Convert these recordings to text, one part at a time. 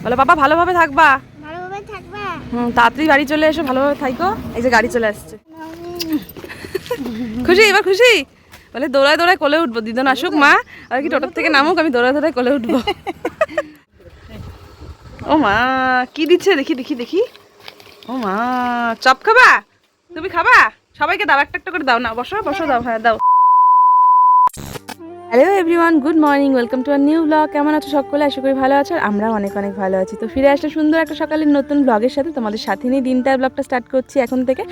বলো বাবা ভালোভাবে থাকবা। ভালোভাবে থাকবা। তাড়াতাড়ি বাড়ি চলে এসো, ভালোভাবে থাকো। এই যে গাড়ি চলে আসছে। খুশি এবার খুশি? বলে দৌড়ায় দৌড়ায় কোলে উঠবো, দিদন আসুক মা আর কি টোটোর থেকে নামুক, আমি দৌড়ায় দৌড়ায় কোলে উঠবো। ও মা কি দিচ্ছে দেখি দেখি দেখি। ও মা চপ খাবা? তুমি খাবা? সবাইকে দাও, একটা একটা করে দাও। না বসো বসো, দাও, হ্যাঁ দাও। Hello everyone, good morning, welcome to our new blog. কেমন আছো সকলে? আশা করি ভালো আছো, আর আমরাও অনেক অনেক ভালো আছি। তো ফিরে আসলে সুন্দর একটা সকালের নতুন ব্লগের সাথে, তোমাদের সাথে নিয়ে দিনটার ব্লগটা স্টার্ট করছি এখন থেকে।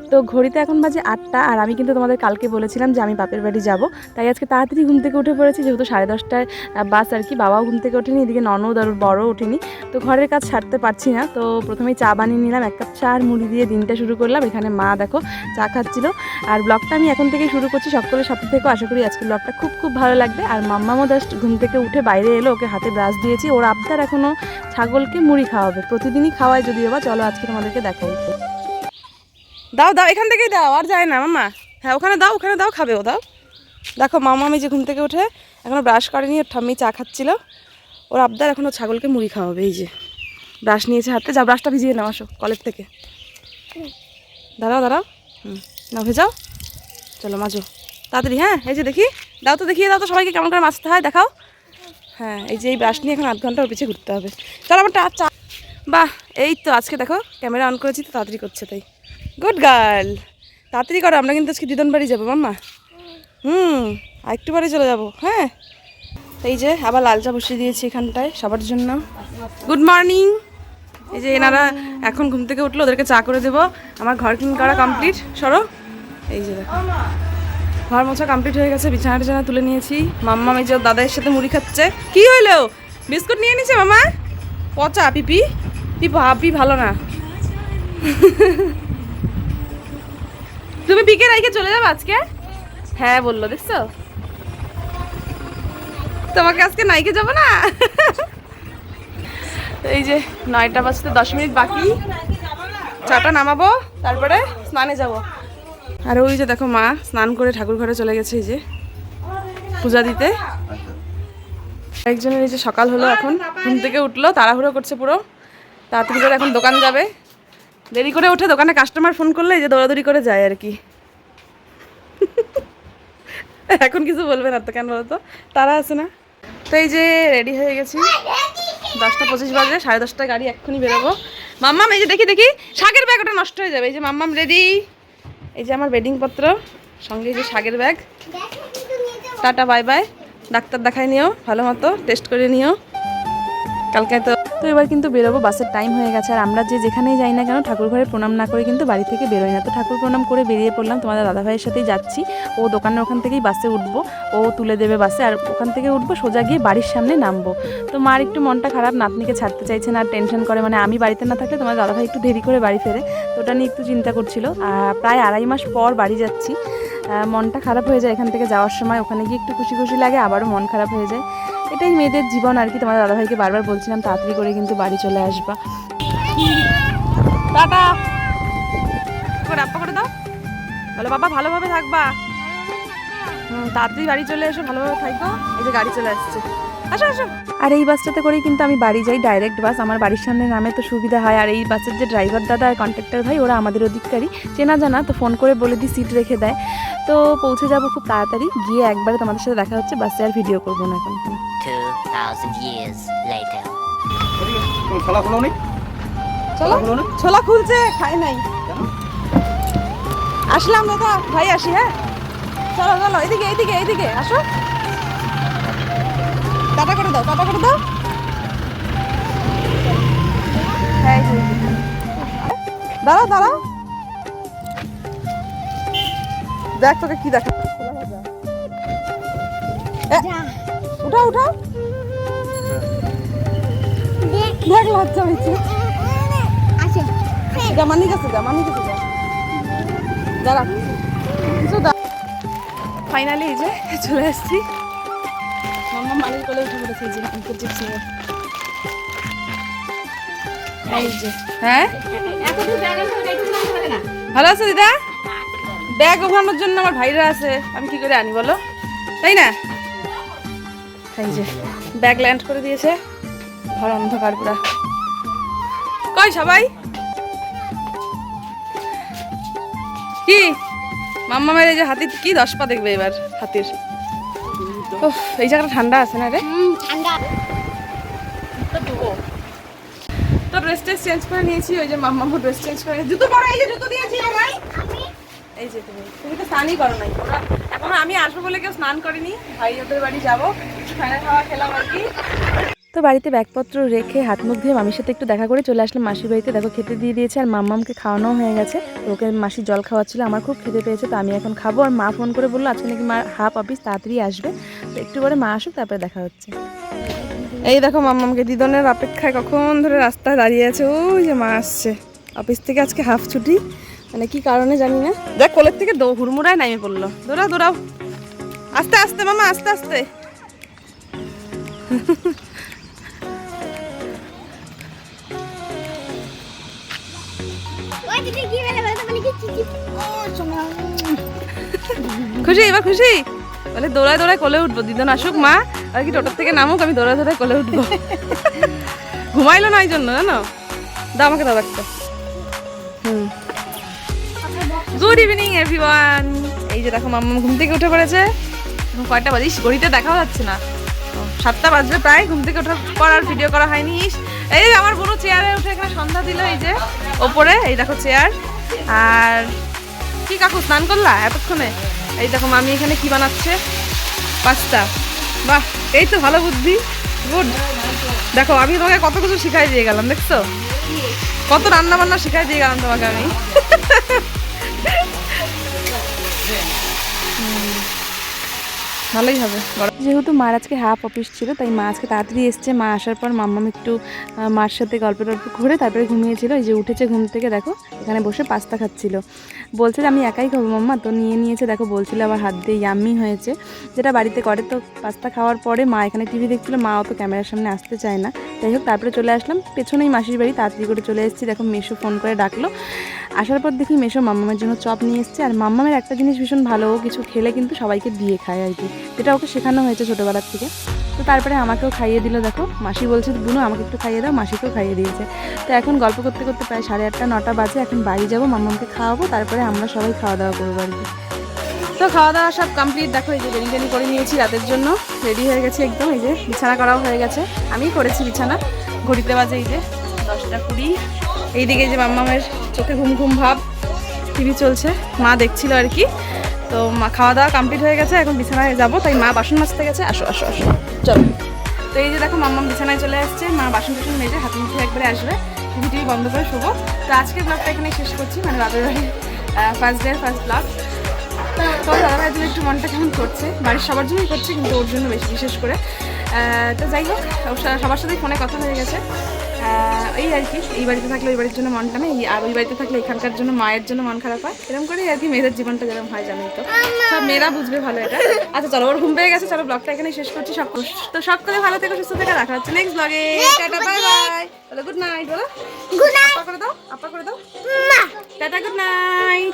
তো ঘড়িতে এখন বাজে 8টা, আর আমি কিন্তু তোমাদের কালকে বলেছিলাম যে আমি বাপের বাড়ি যাব, তাই আজকে তাড়াতাড়ি ঘুম থেকে উঠে পড়েছি, যেহেতু 10:30টায় বাস আর কি। বাবাও ঘুম থেকে ওঠেনি, এদিকে ননদ আর বড়ও ওঠেনি, তো ঘরের কাজ ছাড়তে পারছি না। তো প্রথমেই চা বানিয়ে নিলাম, 1 কাপ চা আর মুড়ি দিয়ে দিনটা শুরু করলাম। এখানে মা দেখো চা খাচ্ছিল, আর ব্লগটা আমি এখন থেকেই শুরু করছি। সকলের সাথে থেকেও, আশা করি আজকে ব্লগটা খুব খুব ভালো লাগবে। আর মাম্মামও জাস্ট ঘুম থেকে উঠে বাইরে এলো, ওকে হাতে ব্রাশ দিয়েছি। ওর আবদার এখনো ছাগলকে মুড়ি খাওয়াবে, প্রতিদিনই খাওয়ায় যদিও বা। চলো আজকে তোমাদেরকে দেখাই। দাও দাও, এখান থেকেই দাও, আর যায় না মাম্মা। হ্যাঁ ওখানে দাও, ওখানে দাও, খাবে ও, দাও। দেখো মাম্মা আমি যে ঘুম থেকে উঠে এখনো ব্রাশ করেনি, ওর ঠাম্মি চা খাচ্ছিল। ওর আবদার এখনো ছাগলকে মুড়ি খাওয়াবে। এই যে ব্রাশ নিয়েছে হাতে, যা ব্রাশটা ভিজিয়ে নাও, আসো কলেজ থেকে। দাঁড়াও দাঁড়াও, না ভেজাও, চলো মাজো তাড়াতাড়ি। হ্যাঁ এই যে দেখি, দাও তো, দেখিয়ে দাও তো সবাইকে কেমন করে মাজতে হয়, দেখাও। হ্যাঁ এই যে এই ব্রাশ নিয়ে এখন 8 ঘন্টা ওর পিছিয়ে ঘুরতে হবে। চলো আমার চা। বাহ এই তো আজকে দেখো ক্যামেরা অন করেছি তো তাড়াতাড়ি করছে, তাই গুড গার্ল। তাড়াতাড়ি করো, আমরা কিন্তু আজকে দিদন বাড়ি যাবো মাম্মা। আর একটু বাড়ি চলে যাবো। হ্যাঁ এই যে আবার লাল চা বসিয়ে দিয়েছি এখানটায় সবার জন্য। Good morning. এই যে এনারা এখন ঘুম থেকে উঠলো, ওদেরকে চা করে দেবো। আমার ঘর ক্লিন করা কমপ্লিট, সরো। এই যে দেখো ঘর মোছা কমপ্লিট হয়ে গেছে, বিছানা টিছানা তুলে নিয়েছি। মাম্মা এই যে দাদার সাথে মুড়ি খাচ্ছে। কি হইলো? বিস্কুট নিয়ে নিছে মামা? পচা পিপি, পিপি ভালো না। তুমি পিকে রাইখে চলে যাবে আজকে? হ্যাঁ বললো, দেখছো? তোমাকে আজকে নাইকে যাবো না। এই যে 9টা বাজতে 10 মিনিট বাকি, চাটা নামাবো, তারপরে স্নানে যাব। আর ওই যে দেখো মা স্নান করে ঠাকুর ঘরে চলে গেছে, এই যে পূজা দিতে। একজনের এই যে সকাল হলো, এখন ঘুম থেকে উঠলো, তাড়াহুড়ো করছে পুরো, তাড়াতাড়ি করে এখন দোকান যাবে। দেরি করে উঠে দোকানে কাস্টমার ফোন করলে এই যে দৌড়াদৌড়ি করে যায় আর কি। এখন কিছু বলবে না তো, কেন বলো তো, তারা আছে না। তো এই যে রেডি হয়ে গেছি, 10টা 25 বাজে, 10:30টায় গাড়ি এক্ষুনি বেরোবো। মাম্মাম এই যে দেখি দেখি, শাকের ব্যাগ ওটা নষ্ট হয়ে যাবে। এই যে মাম্মাম রেডি, এই যে আমার বেডিং পত্র, সঙ্গে এই যে শাকের bag. Tata bye bye, doctor দেখাই নিও, ভালো মতো টেস্ট করে নিও কালকে। তো এবার কিন্তু বেরোবো, বাসের টাইম হয়ে গেছে। আর আমরা যে যেখানেই যাই না কেন ঠাকুর ঘরে প্রণাম না করে কিন্তু বাড়ি থেকে বেরোই না। তো ঠাকুর প্রণাম করে বেরিয়ে পড়লাম, তোমাদের দাদাভাইয়ের সাথেই যাচ্ছি। ও দোকানের ওখান থেকেই বাসে উঠবো, ও তুলে দেবে বাসে, আর ওখান থেকে উঠবো সোজা গিয়ে বাড়ির সামনে নামবো। তো মার একটু মনটা খারাপ, নাতনিকে ছাড়তে চাইছে না, আর টেনশন করে, মানে আমি বাড়িতে না থাকলে তোমার দাদাভাই একটু দেরি করে বাড়ি ফেরে, তো ওটা নিয়ে একটু চিন্তা করছিল। প্রায় 2.5 মাস পর বাড়ি যাচ্ছি, মনটা খারাপ হয়ে যায় এখান থেকে যাওয়ার সময়। ওখানে গিয়ে একটু খুশি খুশি লাগে, আবারও মন খারাপ হয়ে যায়। এটাই মেয়েদের জীবন আর কি। তোমার দাদাভাইকে বারবার বলছিলাম তাড়াতাড়ি করে কিন্তু বাড়ি চলে আসবা। টাটা করে আপ্পা করে দাও, বলো বাবা ভালোভাবে থাকবা। তাড়াতাড়ি বাড়ি চলে এসো, ভালোভাবে থাকো। এই যে গাড়ি চলে আসছে, আসো আসো। আর এই বাসটাতে করেই কিন্তু আমি বাড়ি যাই, ডাইরেক্ট বাস। আমার বাড়ির সামনে নামে তো সুবিধা হয়। আর এই বাসের যে ড্রাইভার দাদা আর কন্ট্রাক্টর ভাই, ওরা আমাদের অধিকারী, চেনা জানা, তো ফোন করে বলে দিই সিট রেখে দেয়। তো পৌঁছে যাবো খুব তাড়াতাড়ি, গিয়ে একবারে তোমাদের সাথে দেখা হচ্ছে। বাসে আর ভিডিও করবো না এখন। 2000 years later. চলো ছোলা খুলছে, খাই নাই, আসলাম দাদা ভাই, আসি। হ্যাঁ চলো চলো, এদিকে এদিকে এদিকে আসো, টাটা করে দাও, টাটা করে দাও। হ্যাঁ দাঁড়াও দাঁড়াও, দেখ তোকে কি দেখা। উঠাও উঠাও, দেখ লজ্জা হয়েছে। জামানি গেছে, জামানি গেছে, দাঁড়া কিছু। ফাইনালি এই যে চলে আসছি, মাম্মা মালির কোলে উঠে পড়েছে। এই যে অঙ্কের চিপস নিয়ে, এই যে। হ্যাঁ ভালো আছে দিদা? ব্যাগ ওঠানোর জন্য আমার ভাইরা আছে, আমি কি করে আনি বলো, তাই না? এই যে ব্যাগ ল্যান্ড করে দিয়েছে, ঘর অন্ধকার পুরা। কই সবাই? কি মাম্মামের এই যে হাতির কি 10 পা দেখবে এবার হাতির। ওহ, এই জায়গাটা ঠান্ডা আছে না রে? ঠান্ডা। তো ড্রেস চেঞ্জ করে নিয়েছি, ওই যে মাম্মামও ড্রেস চেঞ্জ করে জুতো পরো, এই যে জুতো দিয়েছি আমায়। এই যে তুমি তো স্নানই করো নাই। এখন আমি আসবো বলে কেউ স্নান করেনি, ভাই ওদের বাড়ি যাবো, খানা খাওয়া খেলাম আর কি। তো বাড়িতে ব্যাগপত্র রেখে হাত মুখ ধুয়ে মামির সাথে একটু দেখা করে চলে আসলাম মাসির বাড়িতে। দেখো খেতে দিয়ে দিয়েছে, আর মাম্মামকে খাওয়ানো হয়ে গেছে। তো ওকে মাসি জল খাওয়াচ্ছিল, আমার খুব খেতে পেয়েছে, তো আমি এখন খাবো। আর মা ফোন করে বললো আজকে নাকি মার হাফ অফিস, তাড়াতাড়ি আসবে। তো একটু পরে মা আসুক, তারপরে দেখা হচ্ছে। এই দেখো মাম্মামকে দিদনের অপেক্ষায় কখন ধরে রাস্তায় দাঁড়িয়ে আছে। ওই যে মা আসছে অফিস থেকে, আজকে হাফ ছুটি, মানে কি কারণে জানি না। দেখ কোলের থেকে হুড়মুড়ায় নামে পড়লো। দৌড়াও দৌড়াও, আস্তে আস্তে মামা, আস্তে আস্তে। ওই দিদি কি বলে বলে কি চিচি। ও সোনা। খুশি এবার খুশি? বলে দৌড়ায় দৌড়ায় কোলে উঠবো, দিদন আসুক মা, আর কি টোটোর থেকে নামুক, আমি দৌড়ায় দৌড়ায় কোলে উঠবো। ঘুমাইলো না এই জন্য, জানো? দাও আমাকে, দাও একটা। Good evening everyone. এই যে দেখো মাম্মা ঘুম থেকে উঠে পড়েছে। এখন কয়টা বাজিস ঘড়িতে দেখাও যাচ্ছে না, 7টা বাজবে প্রায়। ঘুম থেকে ওঠার পর আর ভিডিও করা হয়নি। এই যে আমার বড় চেয়ারে উঠে এখানে সন্ধ্যা দিল, এই যে ওপরে, এই দেখো চেয়ার। আর কি কাকু স্নান করলা এতক্ষণে? এই দেখো মামি এখানে কি বানাচ্ছে, পাস্তা। বাহ, এই তো ভালো বুদ্ধি, গুড। দেখো আমি তোমাকে কত কিছু শিখাই দিয়ে গেলাম, দেখছো কত রান্না বান্না শিখাই দিয়ে গেলাম তোমাকে আমি। ভালোই হবে। যেহেতু মার আজকে হাফ অফিস ছিল, তাই মা আজকে তাড়াতাড়ি এসছে। মা আসার পর মাম্মাম একটু মার সাথে গল্প টল্প করে তারপরে ঘুমিয়েছিল। এই যে উঠেছে ঘুম থেকে, দেখো এখানে বসে পাস্তা খাচ্ছিল। বলছে যে আমি একাই খাবো মাম্মা, তো নিয়ে নিয়েছে। দেখো বলছিল আবার হাত দিয়ে ইয়াম্মি হয়েছে, যেটা বাড়িতে করে। তো পাস্তা খাওয়ার পরে মা এখানে টিভি দেখছিল, মাও তো ক্যামেরার সামনে আসতে চায় না। যাই হোক তারপরে চলে আসলাম পেছনেই মাসির বাড়ি, তাড়াতাড়ি করে চলে এসেছি। দেখো মেশো ফোন করে ডাকলো, আসার পর দেখি মেশো মাম্মামের জন্য চপ নিয়ে এসছে। আর মাম্মামের একটা জিনিস ভীষণ ভালো, ও কিছু খেলে কিন্তু সবাইকে দিয়ে খায় আর কি, যেটা ওকে শেখানো হয়েছে ছোটোবেলার থেকে। তো তারপরে আমাকেও খাইয়ে দিল। দেখো মাসি বলছে বুনু আমাকে একটু খাইয়ে দাও, মাসিকেও খাইয়ে দিয়েছে। তো এখন গল্প করতে করতে প্রায় 8:30 9টা বাজে। এখন বাড়ি যাবো, মাম্মামকে খাওয়াবো, তারপরে আমরা সবাই খাওয়া দাওয়া করবো আর কি। তো খাওয়া দাওয়া সব কমপ্লিট। দেখো এই যে বেরিং করে নিয়েছি রাতের জন্য, রেডি হয়ে গেছে একদম। এই যে বিছানা করাও হয়ে গেছে, আমিই করেছি বিছানা। ঘড়িতে বাজে এই যে 10টা 20। এইদিকে যে মাম্মামের চোখে ঘুম ঘুম ভাব, টিভি চলছে, মা দেখছিল আর কি। তো মা খাওয়া দাওয়া কমপ্লিট হয়ে গেছে, এখন বিছানায় যাবো, তাই মা বাসন মাজতে গেছে। আসো আসো আসো, চলো। তো এই যে দেখো মাম্মাম বিছানায় চলে আসছে, মা বাসন টাসন মেজে হাত মুখে একবারে আসবে, টিভি বন্ধ করে শোবো। তো আজকের ব্লগটা এখানে শেষ করছি, মানে বাবার বাড়ির ফার্স্ট ডে ফার্স্ট ব্লগ। তো দাদাভাইয়ের জন্য একটু মনটা কেমন করছে, বাড়ির সবার জন্যই করছে কিন্তু ওর জন্য বেশি বিশেষ করে। তো যাই হোক সবার সাথেই ফোনে কথা হয়ে গেছে, এই আর কি। এই বাড়িতে থাকলে ওই বাড়ির জন্য মনটা নেই, আর ওই বাড়িতে থাকলে এখানকার জন্য মায়ের জন্য মন খারাপ হয়, এরকম করেই আর কি মেয়েদের জীবনটা যেরকম হয় জানোই তো, সব মেয়েরা বুঝবে ভালো এটা। আচ্ছা চলো, ওর ঘুম পেয়ে গেছে, চলো ব্লগটা এখানে শেষ করছি। তো সকলে ভালো থেকো, সুস্থ থেকো, দেখা হচ্ছে নেক্সট ব্লগে। টাটা বাই বাই, বলো গুড নাইট, বলো গুড নাইট, আপা করে দাও, আপা করে দাও, টাটা গুড নাইট।